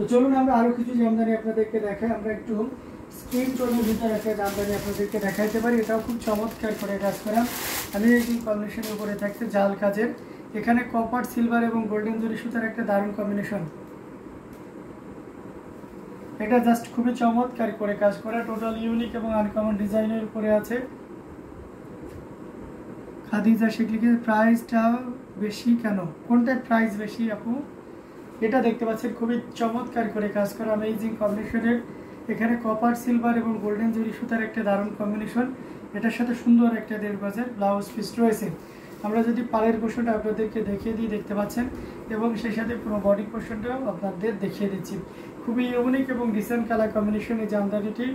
তো চলুন আমরা আরো কিছু জামদানি আপনাদেরকে দেখাই। আমরা একটু স্ক্রিন টোনের ভিতরে একটা জামদানি আপনাদেরকে দেখাইতে পারি। এটাও খুব চমৎকার করে কাজ করা। আমি এই কম্বিনেশনের উপরে থাকছে জাল কাজের, এখানে কপার সিলভার এবং গোল্ডেন জরি সুতার একটা দারুণ কম্বিনেশন। এটা জাস্ট খুবই চমৎকার করে কাজ করা, টোটাল ইউনিক এবং আনকমন ডিজাইনের উপরে আছে। খাদিজা শিখলিকে প্রাইসটা বেশি কেন? কোনটার প্রাইস বেশি আপু? এটা দেখতে পাচ্ছেন খুবই চমৎকার করে কাজ করা অ্যামেজিং কম্বিনেশনের। এখানে কপার সিলভার এবং গোল্ডেন জরি সুতার একটা দারুণ কম্বিনেশন। এটার সাথে সুন্দর একটা 1.5 গজের ব্লাউজ পিস রয়েছে। আমরা যদি পাড়ের পোর্শনটা আপনাদেরকে দেখিয়ে দিই, দেখতে পাচ্ছেন, এবং সেই সাথে পুরো বডি পোর্শনটাও আপনাদের দেখিয়ে দিচ্ছি। খুবই ইউনিক এবং ডিসেন্ট কালার কম্বিনেশন এই জামদানিটি।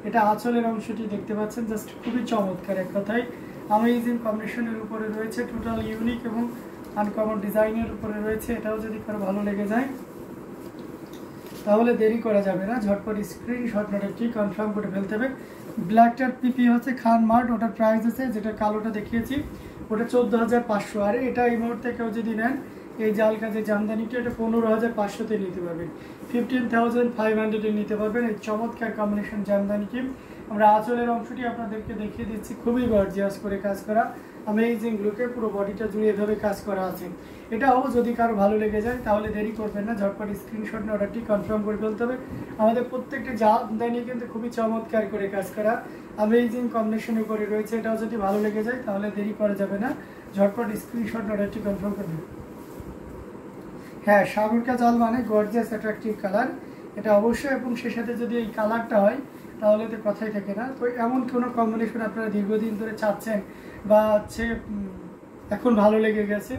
এটা আঁচলের অংশটি দেখতে পাচ্ছেন, জাস্ট খুবই চমৎকার, এক কথায় অ্যামেজিং কম্বিনেশনের উপরে রয়েছে, টোটাল ইউনিক এবং আনকমন ডিজাইনের উপরে রয়েছে। এটাও যদি কারো ভালো লেগে যায় তাহলে দেরি করা যাবে না, ঝটপট স্ক্রিনশট নোটটি কনফার্ম করে ফেলতে হবে। ব্ল্যাকটার পিপি হচ্ছে খান মার্ট, ওটার প্রাইস আছে, যেটা কালোটা দেখিয়েছি ওটা 14,500। আর এটা এই মুহূর্তে কেউ যদি নেন এই জাল কাজের জামদানিটি, এটা 15,500-তে নিতে পারবেন, 15,500-এ নিতে পারবেন এই চমৎকার কম্বিনেশন জামদানিটি। আমরা আঁচলের অংশটি আপনাদেরকে দেখিয়ে দিচ্ছি, খুবই গর্জিয়াস করে কাজ করা অ্যামেজিং লুকে পুরো বডিটা জুড়ে এভাবে কাজ করা আছে। এটাও যদি কারো ভালো লেগে যায় তাহলে দেরি করবেন না, ঝটপট স্ক্রিনশট নিয়ে অর্ডারটি কনফার্ম করে ফেলতে হবে। আমাদের প্রত্যেকটি জামদানি কিন্তু খুবই চমৎকার করে কাজ করা অ্যামেজিং কম্বিনেশনের উপরে রয়েছে। এটাও যদি ভালো লেগে যায় তাহলে দেরি করা যাবে না, ঝটপট স্ক্রিনশট অর্ডারটি কনফার্ম করবেন। হ্যাঁ, সাগরকা জাল মানে গর্জিয়াস অ্যাট্রাকটিভ কালার, এটা অবশ্যই, এবং সে সাথে যদি এই কালারটা হয় তাহলে তো কথাই থাকে না। তো এমন কোনো কম্বিনেশন আপনারা দীর্ঘদিন ধরে চাচ্ছেন বা হচ্ছে এখন ভালো লেগে গেছে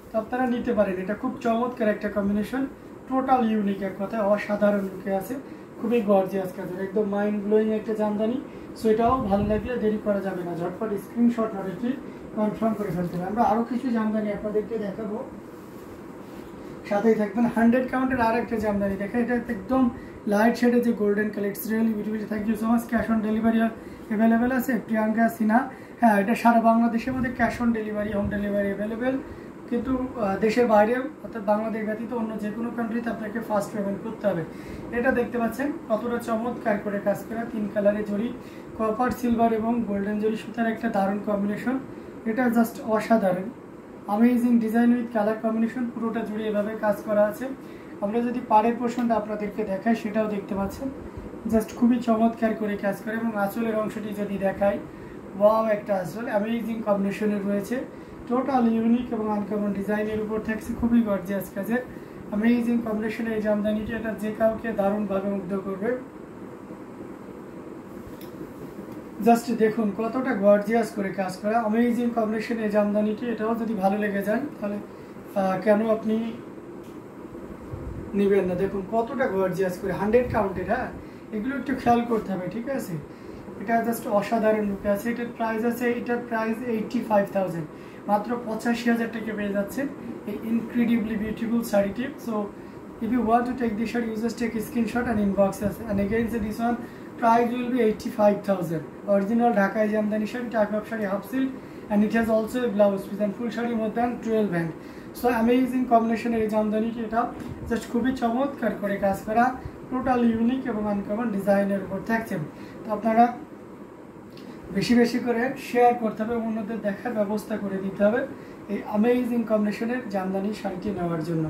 তো আপনারা নিতে পারেন। এটা খুব চমৎকার একটা কম্বিনেশন, টোটাল ইউনিক, এক কথায় অসাধারণ লুকে আছে, খুবই গর্জিয়াস কাজের, একদম মাইন্ড ব্লোয়িং একটা জামদানি। সো এটাও ভালো লাগলে দেরি করা যাবে না, ঝটপট স্ক্রিনশট অর্ডারটি কনফার্ম করে ফেলতে হবে। আমরা আরও কিছু জামদানি আপনাদেরকে দেখাবো, সাথেই থাকবেন। 100 কাউন্টের আর একটা জামদানি দেখা, এটা একদম লাইট শেডে যে golden colour, it's really beautiful. Thank you so much. Cash on delivery available আছে, প্রিয়াঙ্কা সিনহা। হ্যাঁ, এটা সারা বাংলাদেশের মধ্যে cash on delivery, home delivery available, কিন্তু দেশের বাইরে অর্থাৎ বাংলাদেশ ব্যতীত অন্য যে কোনো কান্ট্রিতে আপনাকে ফার্স্ট পেমেন্ট করতে হবে। এটা দেখতে পাচ্ছেন কতটা চমৎকার করে কাজ করা, 3 কালারে জড়ি, কপার সিলভার এবং গোল্ডেন জরি সুতার একটা দারুণ কম্বিনেশন। এটা জাস্ট অসাধারণ amazing design with colour combination, পুরোটা জুড়ে এভাবে কাজ করা আছে। আমরা যদি পাড়ের পোর্শনটা আপনাদেরকে দেখাই সেটাও দেখতে পাচ্ছেন, জাস্ট খুবই চমৎকার করে কাজ করে। এবং আঁচলের অংশটি যদি দেখাই, ওয়াও একটা আঁচল অ্যামেজিং কম্বিনেশনের রয়েছে, টোটাল ইউনিক এবং আনকমন ডিজাইনের উপর থাকছে, খুবই গর্জিয়াস কাজের অ্যামেজিং কম্বিনেশনের এই জামদানিটি। এটা যে কাউকে দারুণভাবে মুগ্ধ করবে। জাস্ট দেখুন কতটা গর্জিয়াস করে কাজ করা অ্যামেজিং কম্বিনেশন এই জামদানিটি। এটাও যদি ভালো লেগে যায় তাহলে কেন আপনি নেবেন না? দেখুন কতটা গর্জিয়াস করে, 100 কাউন্টের। হ্যাঁ, এগুলো একটু খেয়াল করতে হবে, ঠিক আছে? এটা জাস্ট অসাধারণ লুকে আছে। এটার প্রাইস আছে, এটার প্রাইস 85,000, মাত্র 85,000 টাকা পেয়ে যাচ্ছে এই ইনক্রেডিবলি বিউটিফুল শাড়িটি। So if you want to take this shirt, you just take a screenshot and inbox us. And again, so this one price will be 85,000. Original Dhaka Jamdani shari, type of shari, half silk, and it has also a blouse piece and full shari more than 12 band. So amazing combination এই জামদানিটি, এটা just খুবই চমৎকার করে কাজ করা, total unique এবং uncommon ডিজাইনের উপর থাকছে। তো আপনারা বেশি বেশি করে শেয়ার করতে হবে, অন্যদের দেখার ব্যবস্থা করে দিতে হবে এই অ্যামেজিং কম্বিনেশনের জামদানি শাড়িটি নেওয়ার জন্য।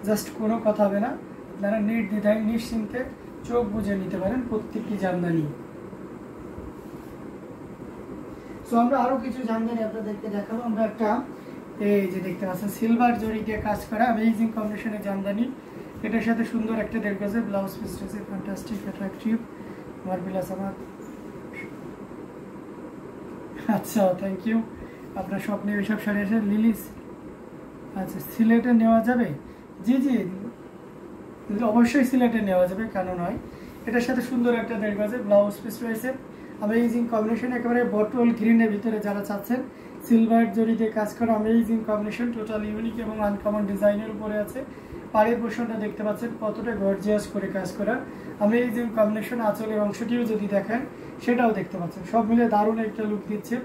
জাস্ট কোনো কথা হবে না, আপনারা নির্দ্বিধায় নিশ্চিন্তে চোখ বুঝে নিতে পারেন প্রত্যেকটি জামদানি। সো আমরা আরও কিছু জামদানি আপনাদেরকে দেখাবো। আমরা একটা এই যে দেখতে পাচ্ছেন সিলভার জরি দিয়ে কাজ করা অ্যামেজিং কম্বিনেশনের জামদানি। এটার সাথে সুন্দর একটা 1.5 গজের ব্লাউজ পিস রয়েছে, ফ্যান্টাস্টিক অ্যাট্রাকটিভ মার্ভেলাস। আমার আচ্ছা, থ্যাংক ইউ। আপনার স্বপ্নে এইসব শাড়ি আছে লিলিস। আচ্ছা, সিলেটে নেওয়া যাবে? জি জি, অবশ্যই সিলেটে নেওয়া যাবে, কেন নয়। এটার সাথে সুন্দর একটা 1.5 গজের ব্লাউজ পিস রয়েছে, অ্যামেজিং কম্বিনেশন, একেবারে বটল গ্রিনের ভিতরে যারা চাচ্ছেন সিলভার জরিতে কাজ করা অ্যামেজিং কম্বিনেশন, টোটাল ইউনিক এবং আনকমন ডিজাইনের উপরে আছে। পাড়ের পোর্শনটা দেখতে পাচ্ছেন কতটা গর্জিয়াস করে কাজ করা অ্যামেজিং কম্বিনেশন। আঁচলের অংশটিও যদি দেখেন সেটাও দেখতে পাচ্ছেন, সব মিলে দারুণ একটা লুক দিচ্ছে,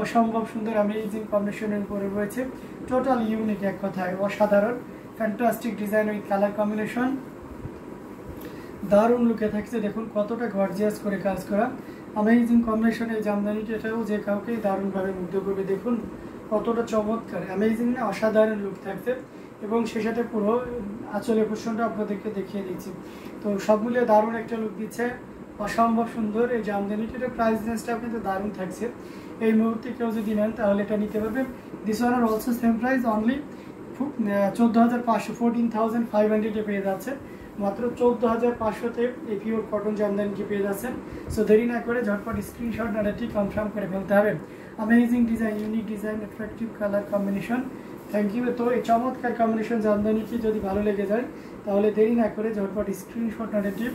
অসম্ভব সুন্দর অ্যামেজিং কম্বিনেশনের উপরে রয়েছে, টোটাল ইউনিক, এক কথায় অসাধারণ fantastic design with colour combination. দারুণ লুকে থাকছে। দেখুন কতটা গর্জিয়াস করে কাজ করা, অ্যামেজিং কম্বিনেশন এই জামদানিটি, এটাও যে কাউকে দারুণভাবে মুগ্ধ করবে। দেখুন কতটা চমৎকার, অ্যামেজিং না, অসাধারণ লুক থাকছে। এবং সে সাথে পুরো আঁচলের পোর্শনটা আপনাদেরকে দেখিয়ে দিচ্ছি। তো সব মিলিয়ে দারুণ একটা লুক দিচ্ছে, অসম্ভব সুন্দর এই জামদানিটির প্রাইস রেঞ্জটা কিন্তু দারুণ থাকছে। এই মুহূর্তে কেউ যদি নেন তাহলে এটা নিতে পারবেন। This one are also same price, only 14,500, 14,500 পেয়ে যাচ্ছে। মাত্র 14,500-তে এই পিওর কটন জামদানিটি পেয়ে যাচ্ছেন। সো দেরি না করে ঝটপট স্ক্রিনশট ডাটাটি কনফার্ম করে ফেলতে হবে। Amazing design, unique design, attractive colour combination. Thank you. তো এই চমৎকার কম্বিনেশন জামদানিটি যদি ভালো লেগে যায় তাহলে দেরি না করে ঝটপট স্ক্রিনশট ডাটাটি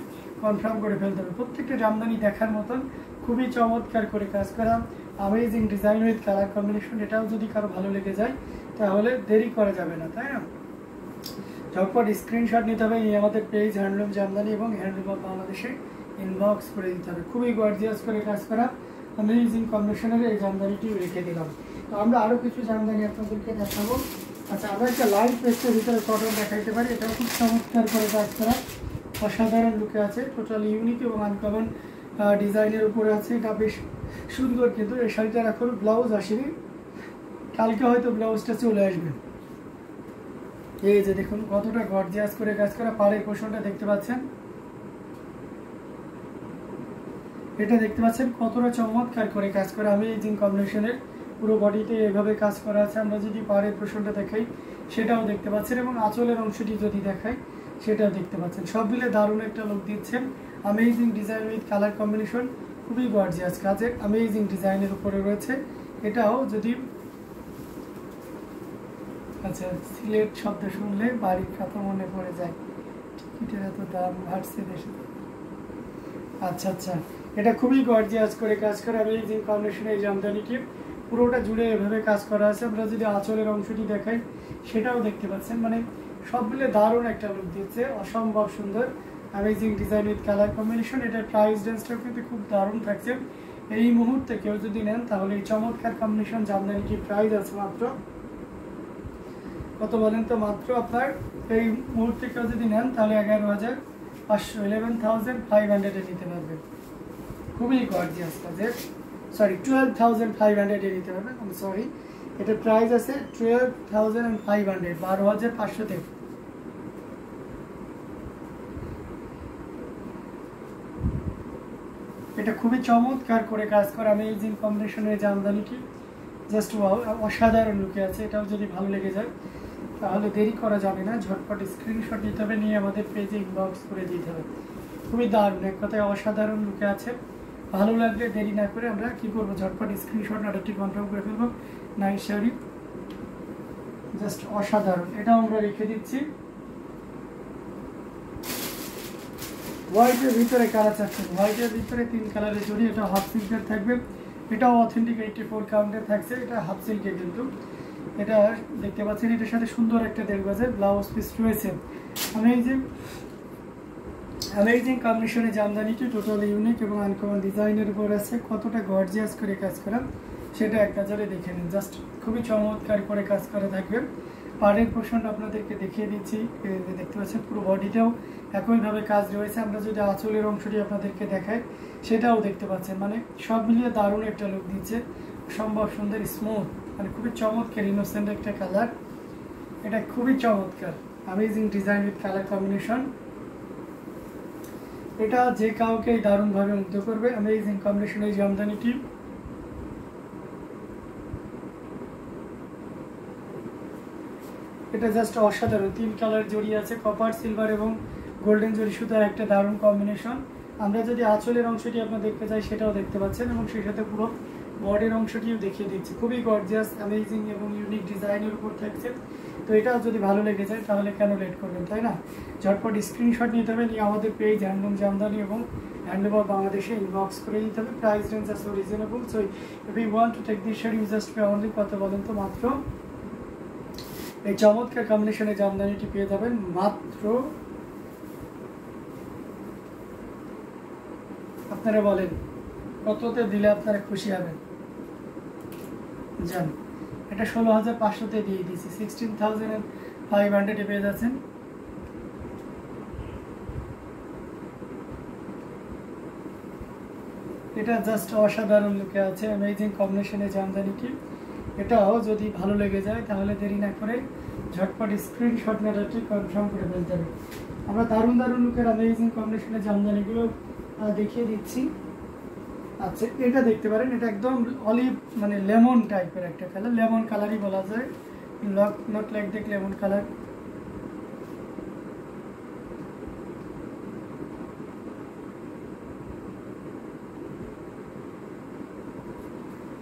কনফার্ম করে ফেলতে হবে। প্রত্যেকটা জামদানি দেখার মতন, খুবই চমৎকার করে কাজ করা, amazing design with colour combination. এটাও যদি কারো ভালো লেগে যায় তাহলে দেরি করা যাবে না, তাই না? ঝটপট স্ক্রিনশট নিতে হবে, এই আমাদের পেজ হ্যান্ডলুম জামদানি এবং হ্যান্ডলুম অফ বাংলাদেশে ইনবক্স করে দিতে হবে। খুবই গর্জিয়াস করে কাজ করা অ্যামেজিং কম্বিনেশনের এই জামদানিটি রেখে দিলাম। তো আমরা আরও কিছু জামদানি আপনাদেরকে দেখাবো। আচ্ছা, আমরা একটা লাইট পেস্টের ভিতরে কটন দেখাইতে পারি, এটাও খুব চমৎকার করে কাজ করা, অসাধারণ লুকে আছে, টোটাল ইউনিক এবং আনকমন ডিজাইনের উপরে আছে। এটা বেশ সুন্দর, কিন্তু এই শাড়িটার এখন ব্লাউজ আসেনি, কালকে হয়তো ব্লাউজটা চলে আসবে। এই যে দেখুন কতটা গর্জিয়াস করে কাজ করা, পাড়ের পোর্শনটা দেখতে পাচ্ছেন, এটা দেখতে পাচ্ছেন কতটা চমৎকার করে কাজ করা অ্যামেজিং কম্বিনেশনের। পুরো বডিতে এভাবে কাজ করা আছে। আমরা যদি পাড়ের পোর্শনটা দেখাই সেটাও দেখতে পাচ্ছেন, এবং আঁচলের অংশটি যদি দেখাই সেটাও দেখতে পাচ্ছেন। সব মিলে দারুণ একটা লুক দিচ্ছেন, amazing design with colour combination, খুবই গর্জিয়াস কাজের অ্যামেজিং ডিজাইনের উপরে রয়েছে। এটাও যদি, আচ্ছা, সিলেট শব্দ শুনলে বাড়ির কথা মনে পড়ে যায়, টিকিটের এত দাম বাড়ছে দেশে। আচ্ছা আচ্ছা, এটা খুবই গর্জিয়াস করে কাজ করা অ্যামেজিং কম্বিনেশন এই জামদানিটি, পুরোটা জুড়ে এভাবে কাজ করা আছে। আমরা যদি আঁচলের অংশটি দেখাই সেটাও দেখতে পাচ্ছেন, মানে সব মিলে দারুণ একটা লুক দিচ্ছে, অসম্ভব সুন্দর amazing design with colour combination. এটার প্রাইস রেঞ্জটাও কিন্তু খুব দারুণ থাকছে। এই মুহূর্তে কেউ যদি নেন তাহলে এই চমৎকার কম্বিনেশন জামদানিটির প্রাইস আছে মাত্র কত বলেন তো? মাত্র আপনার এই মুহূর্তে কেউ যদি নেন তাহলে 11,500, 11,500 নিতে পারবেন। খুবই গর্জিয়াস কাজের, সরি 12,500 নিতে পারবেন। সরি, এটার প্রাইস আছে 12,500, 12,500-তে। এটা খুবই চমৎকার করে কাজ করা অ্যামেজিং কম্বিনেশনের জামদানিটি, জাস্ট ওয়াও, অসাধারণ লুকে আছে। এটাও যদি ভালো লেগে যায় তাহলে দেরি করা যাবে না, ঝটপট স্ক্রিনশট নিতে হবে, নিয়ে আমাদের পেজে ইনবক্স করে দিতে হবে। খুবই দারুণ, এক কথায় অসাধারণ লুকে আছে। ভালো লাগলে দেরি না করে আমরা কি করবো, ঝটপট স্ক্রিনশট অর্ডারটি কনফার্ম করে ফেলবো। নাইস শাড়ি, জাস্ট অসাধারণ, এটাও আমরা রেখে দিচ্ছি। হোয়াইটের ভিতরে কালার চাচ্ছেন, হোয়াইটের ভিতরে 3 কালারের জড়ি, এটা হাফ সিল্কের থাকবে, এটাও অথেন্টিক 84 কাউন্টের থাকছে, এটা হাফ সিল্কের। কিন্তু এটা দেখতে পাচ্ছেন, এটার সাথে সুন্দর একটা 1.5 গজের ব্লাউজ পিস রয়েছে। অ্যামেজিং কম্বিনেশনে জামদানিটি টোটাল ইউনিক এবং আনকমন ডিজাইনের উপর আছে। কতটা গর্জিয়াস করে কাজ করা সেটা এক নজরে দেখে নিন, জাস্ট খুবই চমৎকার করে কাজ করা থাকবে। পাড়ের পোর্শনটা আপনাদেরকে দেখিয়ে দিচ্ছি, দেখতে পাচ্ছেন পুরো বডিটাও একইভাবে কাজ রয়েছে। আমরা যদি আঁচলের অংশটি আপনাদেরকে দেখাই সেটাও দেখতে পাচ্ছেন, মানে সব মিলিয়ে দারুণ একটা লুক দিচ্ছে, সম্ভব সুন্দর, স্মুথ, মানে খুবই চমৎকার ইনোসেন্ট একটা কালার। এটা খুবই চমৎকার amazing design with colour combination. এটা যে কাউকে দারুণভাবে মুগ্ধ করবে অ্যামেজিং কম্বিনেশন এই জামদানিটি। এটা জাস্ট অসাধারণ, 3 কালার জড়ি আছে, কপার, সিলভার এবং গোল্ডেন জড়ি সুতার একটা দারুণ কম্বিনেশন। আমরা যদি আঁচলের অংশটি আপনার দেখতে চাই সেটাও দেখতে পাচ্ছেন, এবং সেই সাথে পুরো বডির অংশটিও দেখিয়ে দিচ্ছি। খুবই গর্জিয়াস, অ্যামেজিং এবং ইউনিক ডিজাইনের উপর থাকছে। তো এটাও যদি ভালো লেগে যায় তাহলে কেন লেট করবেন, তাই না? ঝটপট স্ক্রিনশট নিতে হবে, নিয়ে আমাদের পেজ হ্যান্ডলুম জামদানি এবং হ্যান্ডলুম অফ বাংলাদেশে ইনবক্স করে দিতে হবে। প্রাইস রেঞ্জ আছে reasonable, so if you want to take this sari you just pay only, কত বলেন তো? মাত্র এই চমৎকার কম্বিনেশনে জামদানিটি পেয়ে যাবেন মাত্র, আপনারা বলেন কততে দিলে আপনারা খুশি হবেন? জান, এটা 16,500-তে দিয়ে দিয়েছি, 16,500 পেয়ে যাচ্ছেন। এটা জাস্ট অসাধারণ লুকে আছে, অ্যামেজিং কম্বিনেশনের জামদানিটি। এটাও যদি ভালো লেগে যায় তাহলে দেরি না করে ঝটপট স্ক্রিনশট মেটাটি কনফার্ম করে ফেলতে হবে। আমরা দারুণ দারুণ লুকের অ্যামেজিং কম্বিনেশনের জামদানিগুলো দেখিয়ে দিচ্ছি। আচ্ছা, এটা দেখতে পারেন, এটা একদম অলিভ মানে লেমন টাইপের একটা কালার, লেমন কালারই বলা যায়, নট লাইক দেখ লেমন কালার।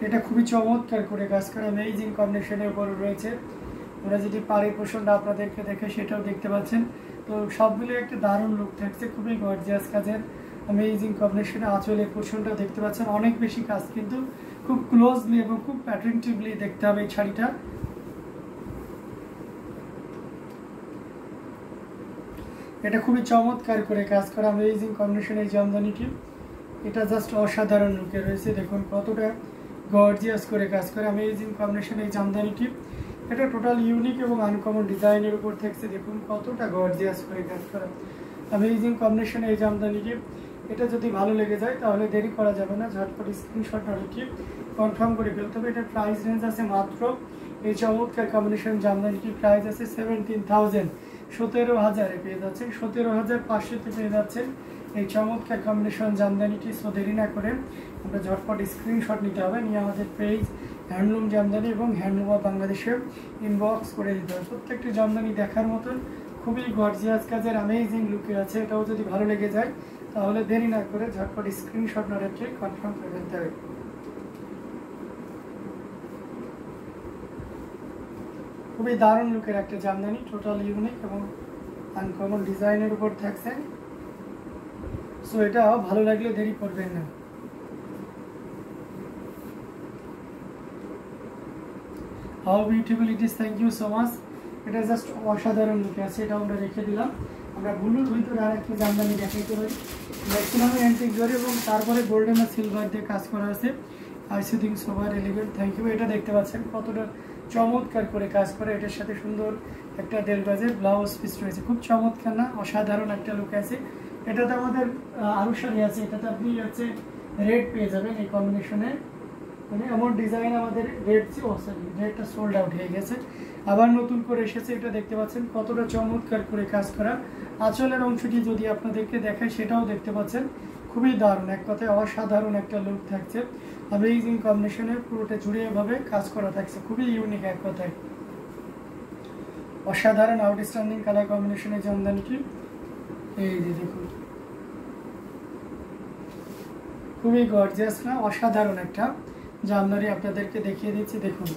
এটা খুবই চমৎকার করে কাজ করা অ্যামেজিং কম্বিনেশনের উপর রয়েছে। আমরা যদি পাড়ি পোষণটা আপনাদেরকে দেখে সেটাও দেখতে পাচ্ছেন। তো সবগুলো একটা দারুণ লুক থাকছে, খুবই গর্জিয়াস কাজের অ্যামেজিং কম্বিনেশনে। আঁচলের পোষণটা দেখতে পাচ্ছেন, অনেক বেশি কাজ, কিন্তু খুব ক্লোজলি এবং খুব অ্যাট্রাকটিভলি দেখতে হবে এই শাড়িটা। এটা খুবই চমৎকার করে কাজ করা অ্যামেজিং কম্বিনেশনের জামদানিটি। এটা জাস্ট অসাধারণ লুকে রয়েছে, দেখুন কতটা গর্জিয়াস করে কাজ করে অ্যামেজিং কম্বিনেশন এই জামদানিটি। এটা টোটাল ইউনিক এবং আনকমন ডিজাইনের উপর থাকছে, দেখুন কতটা গর্জিয়াস করে কাজ করা অ্যামেজিং কম্বিনেশন এই জামদানিটি। এটা যদি ভালো লেগে যায় তাহলে দেরি করা যাবে না, ঝটপট স্ক্রিনশট অর্ডারটি কনফার্ম করে ফেলতে হবে। এটার প্রাইস রেঞ্জ আছে মাত্র, এই চমৎকার কম্বিনেশন জামদানিটির প্রাইস আছে 17,000, 17,000-এ পেয়ে যাচ্ছেন, 17,500-তে পেয়ে যাচ্ছেন এই চমৎকার কম্বিনেশন জামদানিটি। সো দেরি না করে আমরা ঝটপট স্ক্রিনশট নিতে হবে, নিয়ে আমাদের পেজ হ্যান্ডলুম জামদানি এবং হ্যান্ডলুম অফ বাংলাদেশে ইনবক্স করে দিতে হবে। প্রত্যেকটি জামদানি দেখার মতন খুবই গর্জিয়াস কাজের অ্যামেজিং লুকে আছে। এটাও যদি ভালো লেগে যায় তাহলে দেরি না করে ঝটপট স্ক্রিনশট নেওয়ার কনফার্ম করে ফেলতে হবে। খুবই দারুণ লুকের একটা জামদানি, টোটাল ইউনিক এবং আনকমন ডিজাইনের উপর থাকছে। সো এটা ভালো লাগলে দেরি করবেন না। How beautiful it is, thank you so much. এটা জাস্ট অসাধারণ লুকে আছে, এটা আমরা রেখে দিলাম। আমরা ব্লুর ভিতরে আর একটা জামদানি দেখাইতে পারি, ম্যাক্সিমাম অ্যান্টিক জরি এবং তারপরে গোল্ডেন আর সিলভার দিয়ে কাজ করা আছে। আই সিং সোভার এলিগেন্ট, থ্যাংক ইউ। এটা দেখতে পাচ্ছেন কতটা চমৎকার করে কাজ করে, এটার সাথে সুন্দর একটা দেড় গজের ব্লাউজ পিস রয়েছে, খুব চমৎকার না, অসাধারণ একটা লুক আছে। এটাতে আমাদের আরও শাড়ি আছে, এটাতে আপনি হচ্ছে রেড পেয়ে যাবেন এই কম্বিনেশনে, মানে এমন ডিজাইন আমাদের রেডটা সোল্ড আউট হয়ে গেছে, আবার নতুন করে এসেছে। এটা দেখতে পাচ্ছেন কতটা চমৎকার করে কাজ করা। আঁচলের অংশটি যদি আপনাদেরকে দেখায় সেটাও দেখতে পাচ্ছেন, খুবই দারুণ, এক কথায় অসাধারণ একটা লুক থাকছে। অ্যামেজিং কম্বিনেশনে পুরোটা জুড়ে এভাবে কাজ করা থাকছে, খুবই ইউনিক, এক কথায় অসাধারণ আউটস্ট্যান্ডিং কালার কম্বিনেশনের জামদানিটি। এই যে দেখুন, খুবই গর্জিয়াস না, অসাধারণ একটা জামদানি আপনাদেরকে দেখিয়ে দিচ্ছি। দেখুন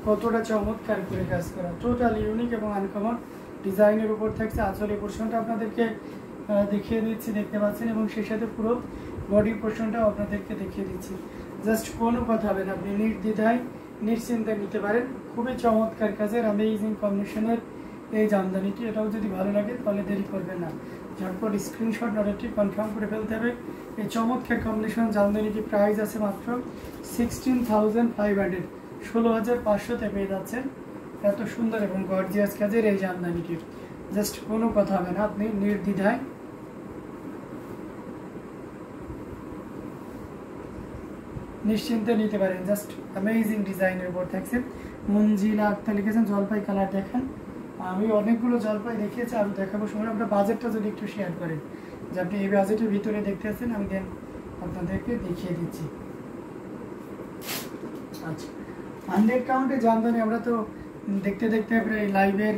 কতটা চমৎকার করে কাজ করা, টোটাল ইউনিক এবং আনকমন ডিজাইনের উপর থাকছে। আঁচলের পোর্শনটা আপনাদেরকে দেখিয়ে দিচ্ছি, দেখতে পাচ্ছেন, এবং সেই সাথে পুরো বডির পোর্শনটাও আপনাদেরকে দেখিয়ে দিচ্ছি। জাস্ট কোনো কথা হবে না, আপনি নির্দ্বিধায় নিশ্চিন্তে নিতে পারেন। খুবই চমৎকার কাজের অ্যামেজিং কম্বিনেশনের এই জামদানিটি। এটাও যদি ভালো লাগে তাহলে দেরি করবেন না, ঝটপট স্ক্রিনশট অর্ডারটি কনফার্ম করে ফেলতে হবে। এই চমৎকার কম্বিনেশন জামদানিটি প্রাইস আছে মাত্র 16,500, 16,500-তে পেয়ে যাচ্ছেন এত সুন্দর এবং গর্জিয়াস কাজের এই জামদানিটির। জাস্ট কোনো কথা হবে না, আপনি নির্দ্বিধায় নিশ্চিন্তে নিতে পারেন। জাস্ট অ্যামেজিং ডিজাইনের উপর থাকছে। মঞ্জিলা আক্তার লিখেছেন জলপাই কালার, দেখেন আমি অনেকগুলো জলপাই দেখিয়েছি, আরও দেখাবো সময়। আপনার বাজেটটা যদি একটু শেয়ার করেন যে আপনি এই বাজেটের ভিতরে দেখতে আছেন, আমি দেন আপনাদেরকে দেখিয়ে দিচ্ছি। আচ্ছা, 100 কাউন্টে জামদানি আমরা তো দেখতে দেখতে প্রায় লাইভের